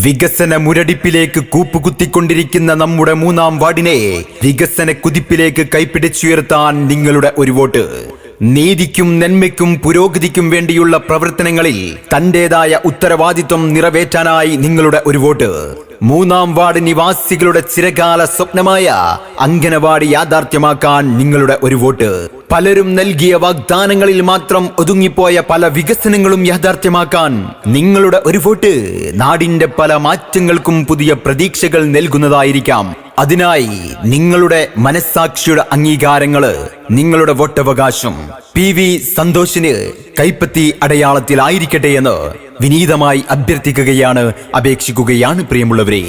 വികസന മുരടിപ്പിലേക്ക് കൂപ്പുകുത്തിക്കൊണ്ടിരിക്കുന്ന നമ്മുടെ 3-ാം വാർഡിനെ വികസന കുതിപ്പിലേക്ക് കൈപ്പിടിച്ചുയർത്താൻ നിങ്ങളുടെ ഒരു വോട്ട്. നീതിക്കും നന്മയ്ക്കും പുരോഗതിക്കും വേണ്ടിയുള്ള പ്രവർത്തനങ്ങളിൽ തന്റേതായ ഉത്തരവാദിത്വം നിറവേറ്റാനായി നിങ്ങളുടെ ഒരു വോട്ട്. 3-ാം വാർഡ് നിവാസികളുടെ ചിരകാല സ്വപ്നമായ അംഗനവാടി യാഥാർത്ഥ്യമാക്കാൻ നിങ്ങളുടെ ഒരു വോട്ട്. പലരും നൽകിയ വാഗ്ദാനങ്ങളിൽ മാത്രം ഒതുങ്ങിപ്പോയ പല വികസനങ്ങളും യാഥാർത്ഥ്യമാക്കാൻ നിങ്ങളുടെ ഒരു വോട്ട് നാടിന്റെ പല മാറ്റങ്ങൾക്കും പുതിയ പ്രതീക്ഷകൾ നൽകുന്നതായിരിക്കാം. അതിനായി നിങ്ങളുടെ മനസ്സാക്ഷിയുടെ അംഗീകാരങ്ങള്, നിങ്ങളുടെ വോട്ടവകാശം PV സന്തോഷിന് കൈപ്പത്തി അടയാളത്തിലായിരിക്കട്ടെ എന്ന് വിനീതമായി അഭ്യർത്ഥിക്കുകയാണ്, അപേക്ഷിക്കുകയാണ് പ്രിയമുള്ളവരെ.